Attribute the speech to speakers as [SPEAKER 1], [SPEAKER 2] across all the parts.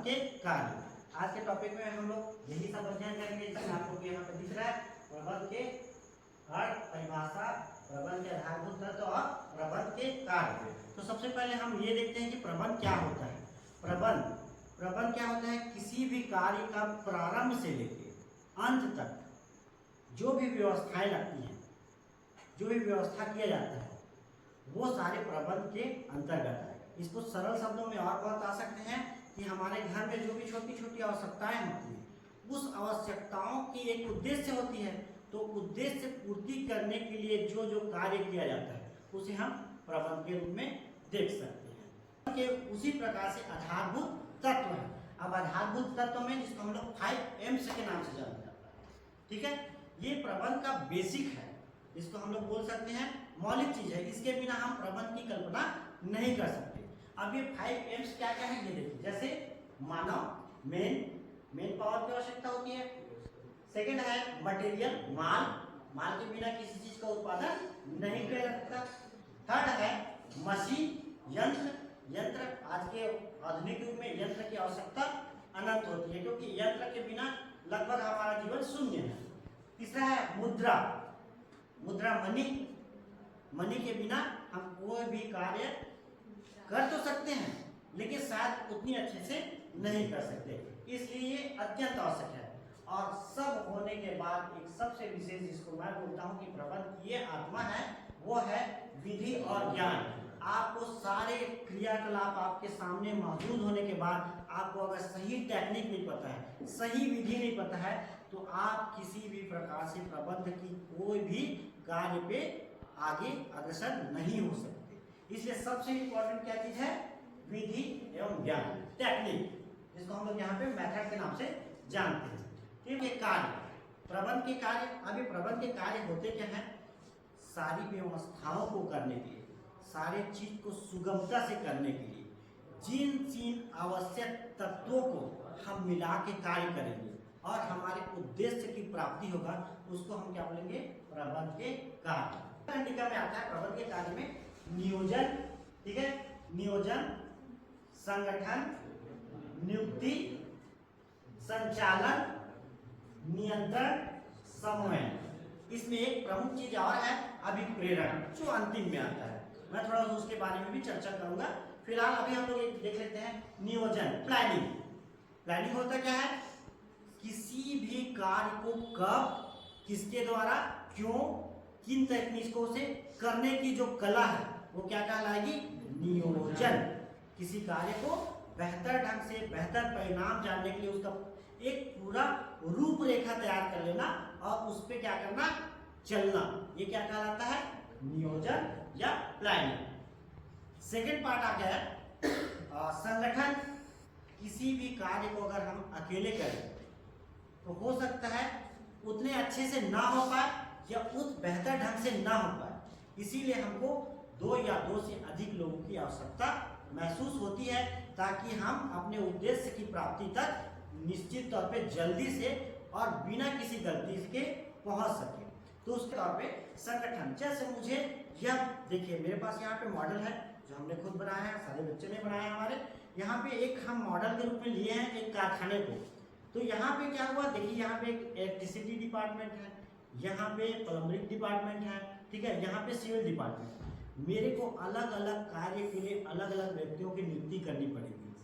[SPEAKER 1] प्रबंध के कार्य। आज के टॉपिक में हम लोग यही सब अध्ययन करेंगे, जिसमें आपको यहाँ पे दिख रहा है प्रबंध के अर्थ, परिभाषा, प्रबंध के आधारभूत तत्व और प्रबंध के कार्य। तो सबसे पहले हम ये देखते हैं कि प्रबंध क्या होता है। प्रबंध क्या होता है? किसी भी कार्य का प्रारंभ से लेकर अंत तक जो भी व्यवस्थाएं लगती हैं, जो भी व्यवस्था किया जाता है, वो सारे प्रबंध के अंतर्गत है। इसको सरल शब्दों में और बता सकते हैं कि हमारे घर में जो भी छोटी छोटी आवश्यकताएं होती हैं, उस आवश्यकताओं की एक उद्देश्य होती है, तो उद्देश्य पूर्ति करने के लिए जो जो कार्य किया जाता है उसे हम प्रबंध के रूप में देख सकते हैं। कि उसी प्रकार से आधारभूत तत्व है। अब आधारभूत तत्व में जिसको हम लोग 5 M's के नाम से जाना जाता है, ठीक है, ये प्रबंध का बेसिक है। इसको हम लोग बोल सकते हैं मौलिक चीज है, इसके बिना हम प्रबंध की कल्पना नहीं कर सकते। अब ये 5 M's क्या क्या है ये देखिए। जैसे मानव, मेन पावर की आवश्यकता होती है। सेकंड है मटेरियल, माल के बिना किसी चीज का उत्पादन नहीं किया जा सकता। थर्ड है मशीन, यंत्र। आज के आधुनिक युग में यंत्र की आवश्यकता अनंत होती है, क्योंकि यंत्र के बिना लगभग हमारा जीवन शून्य है। तीसरा है मुद्रा, मनी के बिना हम कोई भी कार्य कर तो सकते हैं, लेकिन शायद उतनी अच्छे से नहीं कर सकते, इसलिए ये अत्यंत आवश्यक है। और सब होने के बाद एक सबसे विशेष, जिसको मैं बोलता हूँ कि प्रबंध की ये आत्मा है, वो है विधि और ज्ञान। आपको सारे क्रियाकलाप आपके सामने मौजूद होने के बाद आपको अगर सही टेक्निक नहीं पता है, सही विधि नहीं पता है, तो आप किसी भी प्रकार से प्रबंध की कोई भी कार्य पे आगे अग्रसर नहीं हो सकते। इसलिए सबसे इंपॉर्टेंट क्या चीज है? विधि एवं ज्ञान, टेक्निक, जिसको हम लोग यहाँ पे मेथड के नाम से जानते हैं। ठीक है, कार्य, प्रबंध के कार्य। अभी प्रबंध के कार्य होते क्या है? सारी व्यवस्थाओं को करने के लिए, सारे चीज को सुगमता से करने के लिए जिन आवश्यक तत्वों को हम मिला के कार्य करेंगे और हमारे उद्देश्य की प्राप्ति होगा, उसको हम क्या बोलेंगे? प्रबंध के कार्य। खंडिका में आता है प्रबंध के कार्य में नियोजन, ठीक है, नियोजन, संगठन, नियुक्ति, संचालन, नियंत्रण, समन्वय। इसमें एक प्रमुख चीज और है अभिप्रेरण, जो अंतिम में आता है। मैं थोड़ा उसके बारे में भी चर्चा करूंगा। फिलहाल अभी हम लोग देख लेते हैं नियोजन, प्लानिंग होता क्या है? किसी भी कार्य को कब, किसके द्वारा, क्यों, किन तकनीकों से करने की जो कला है, वो क्या कहलाएगी? नियोजन। किसी कार्य को बेहतर ढंग से बेहतर परिणाम जानने के लिए उसका एक पूरा रूपरेखा तैयार कर लेना और उस पे क्या करना? चलना, ये क्या कहलाता है? नियोजन या प्लानिंग। सेकेंड पार्ट आ गया है संगठन। किसी भी कार्य को अगर हम अकेले करें तो हो सकता है उतने अच्छे से ना हो पाए या उस बेहतर ढंग से ना हो पाए, इसीलिए हमको 2 या 2 से अधिक लोगों की आवश्यकता महसूस होती है, ताकि हम अपने उद्देश्य की प्राप्ति तक निश्चित तौर पे जल्दी से और बिना किसी गलती के पहुंच सके। तो उसके तौर पे संगठन, जैसे मुझे यह देखिए, मेरे पास यहाँ पे मॉडल है जो हमने खुद बनाया है, सारे बच्चे ने बनाया है हमारे। यहाँ पे एक हम मॉडल के रूप में लिए हैं एक कारखाने को। तो यहाँ पे क्या हुआ, देखिए यहाँ पे एक इलेक्ट्रिसिटी डिपार्टमेंट है, यहाँ पे प्लम्बिंग डिपार्टमेंट है, ठीक है, यहाँ पे सिविल डिपार्टमेंट। मेरे को अलग अलग कार्य के लिए अलग अलग व्यक्तियों की नियुक्ति करनी पड़ेगी।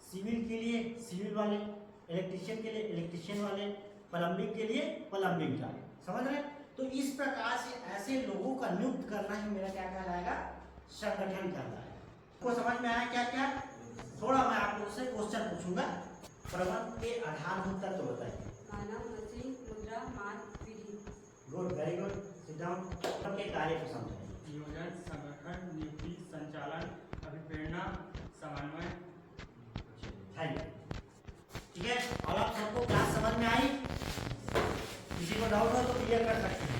[SPEAKER 1] सिविल के लिए सिविल वाले, इलेक्ट्रिशियन के लिए इलेक्ट्रिशियन वाले, प्लम्बिंग के लिए प्लम्बिंग वाले, समझ रहे? तो इस प्रकार से ऐसे लोगों का नियुक्त करना ही मेरा क्या कहलाएगा? संगठन कहलाएगा। आपको समझ में आया क्या क्या? थोड़ा मैं आप लोगों से क्वेश्चन पूछूंगा। प्रबंध के आधारभूत तत्व बताइए।
[SPEAKER 2] मानव, मशीन, मुद्रा, माल, विधि।
[SPEAKER 1] Good, very good. Sit down. के कार्य को समझाइए।
[SPEAKER 3] नियोजन, संगठन, नियुक्ति, संचालन, अभिप्रेरणा, समन्वय।
[SPEAKER 1] Thank you. ठीक है, और आप सबको क्लास समझ में आई? किसी को डाउट हो तो क्लियर कर सकते हैं।